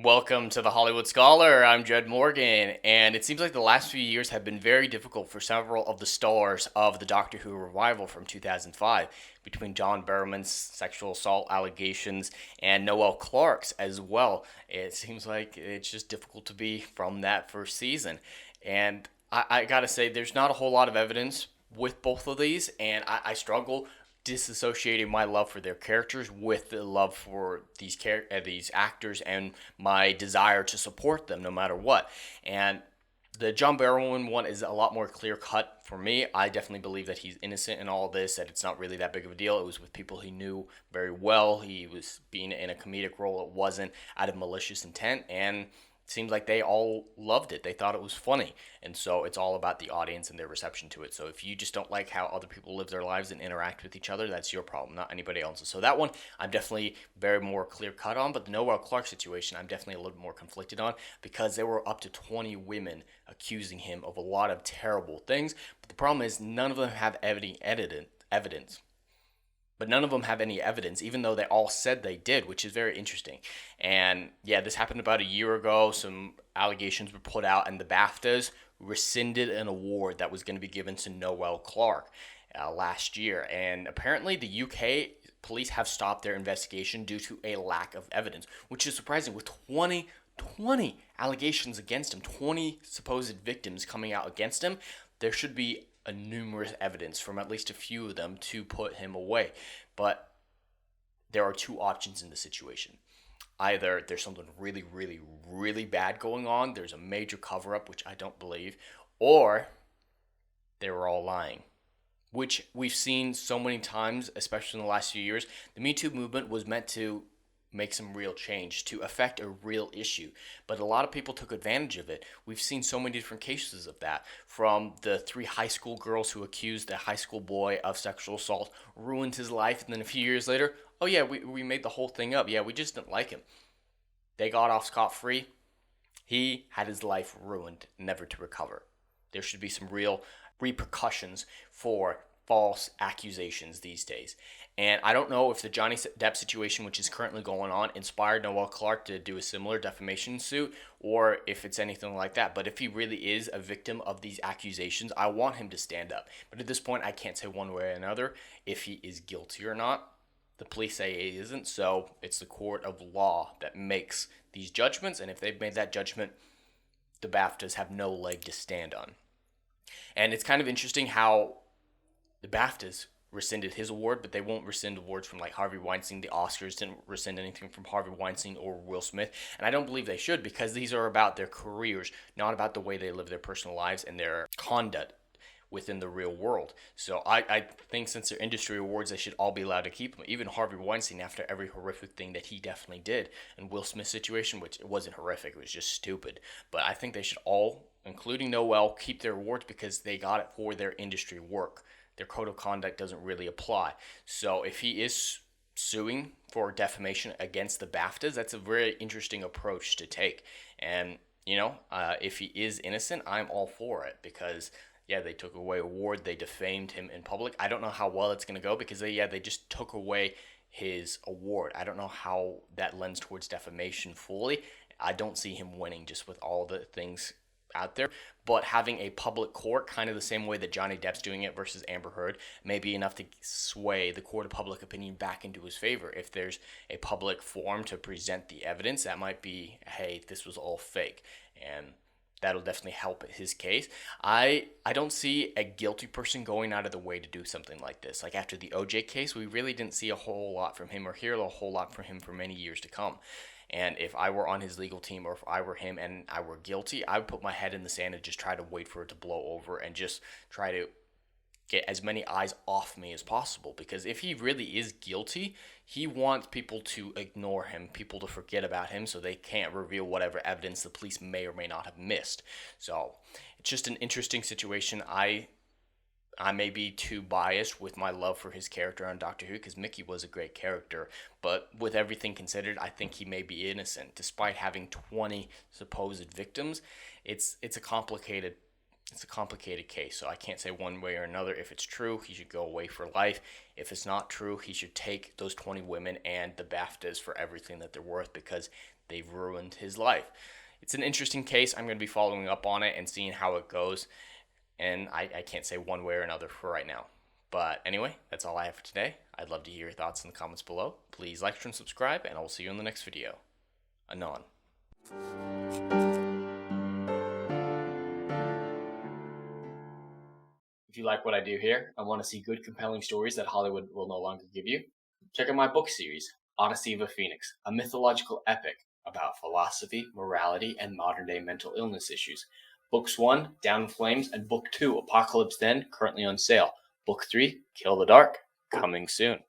Welcome to the Hollywood Scholar. I'm Jed Morgan, and it seems like the last few years have been very difficult for several of the stars of the Doctor Who revival from 2005, between John Barrowman's sexual assault allegations and Noel Clarke's as well. It seems like it's just difficult to be from that first season. And I gotta say, there's not a whole lot of evidence with both of these, and I struggle disassociating my love for their characters with the love for these actors and my desire to support them no matter what. And the John Barrowman one is a lot more clear cut for me. I definitely believe that he's innocent in all this, that it's not really that big of a deal. It was with people he knew very well. He was being in a comedic role. It wasn't out of malicious intent. And seems like they all loved it. They thought it was funny. And so it's all about the audience and their reception to it. So if you just don't like how other people live their lives and interact with each other, that's your problem, not anybody else's. So that one I'm definitely very more clear cut on. But the Noel Clarke situation, I'm definitely a little more conflicted on because there were up to 20 women accusing him of a lot of terrible things. But the problem is none of them have any evidence. But none of them have any evidence, even though they all said they did, which is very interesting. And yeah, this happened about a year ago. Some allegations were put out, and the BAFTAs rescinded an award that was going to be given to Noel Clarke last year. And apparently, the UK police have stopped their investigation due to a lack of evidence, which is surprising. With 20 allegations against him, 20 supposed victims coming out against him, there should be a numerous evidence from at least a few of them to put him away. But there are two options in the situation. Either there's something really, really, really bad going on, there's a major cover up, which I don't believe, or they were all lying, which we've seen so many times, especially in the last few years. The Me Too movement was meant to make some real change, to affect a real issue. But a lot of people took advantage of it. We've seen so many different cases of that, from the 3 high school girls who accused a high school boy of sexual assault, ruined his life, and then a few years later, oh yeah, we made the whole thing up. Yeah, we just didn't like him. They got off scot-free. He had his life ruined, never to recover. There should be some real repercussions for false accusations these days. And I don't know if the Johnny Depp situation, which is currently going on, inspired Noel Clarke to do a similar defamation suit, or if it's anything like that. But if he really is a victim of these accusations, I want him to stand up. But at this point, I can't say one way or another if he is guilty or not. The police say he isn't, so it's the court of law that makes these judgments. And if they've made that judgment, the BAFTAs have no leg to stand on. And it's kind of interesting how the BAFTAs rescinded his award, but they won't rescind awards from like Harvey Weinstein. The Oscars didn't rescind anything from Harvey Weinstein or Will Smith, and I don't believe they should, because these are about their careers, not about the way they live their personal lives and their conduct within the real world. So I think since they're industry awards, they should all be allowed to keep them. Even Harvey Weinstein, after every horrific thing that he definitely did, and Will Smith's situation, which it wasn't horrific, it was just stupid. But I think they should all, including Noel, keep their awards because they got it for their industry work. Their code of conduct doesn't really apply. So if he is suing for defamation against the BAFTAs, that's a very interesting approach to take. And, if he is innocent, I'm all for it because, yeah, they took away award. They defamed him in public. I don't know how well it's going to go because, they just took away his award. I don't know how that lends towards defamation fully. I don't see him winning just with all the things out there, but having a public court, kind of the same way that Johnny Depp's doing it versus Amber Heard, may be enough to sway the court of public opinion back into his favor. If there's a public forum to present the evidence, that might be, hey, this was all fake, and that'll definitely help his case. I don't see a guilty person going out of the way to do something like this. Like after the OJ case, we really didn't see a whole lot from him or hear a whole lot from him for many years to come. And if I were on his legal team or if I were him and I were guilty, I would put my head in the sand and just try to wait for it to blow over and just try to get as many eyes off me as possible. Because if he really is guilty, he wants people to ignore him, people to forget about him so they can't reveal whatever evidence the police may or may not have missed. So it's just an interesting situation. I may be too biased with my love for his character on Doctor Who because Mickey was a great character, but with everything considered, I think he may be innocent. Despite having 20 supposed victims, it's a complicated It's a complicated case, so I can't say one way or another. If it's true, he should go away for life. If it's not true, he should take those 20 women and the BAFTAs for everything that they're worth because they've ruined his life. It's an interesting case. I'm going to be following up on it and seeing how it goes. And I can't say one way or another for right now. But anyway, that's all I have for today. I'd love to hear your thoughts in the comments below. Please like and subscribe, and I will see you in the next video. Anon. If you like what I do here and want to see good, compelling stories that Hollywood will no longer give you, check out my book series, Odyssey of a Phoenix, a mythological epic about philosophy, morality, and modern-day mental illness issues. Books 1, Down in Flames, and Book 2, Apocalypse Then, currently on sale. Book 3, Kill the Dark, coming soon.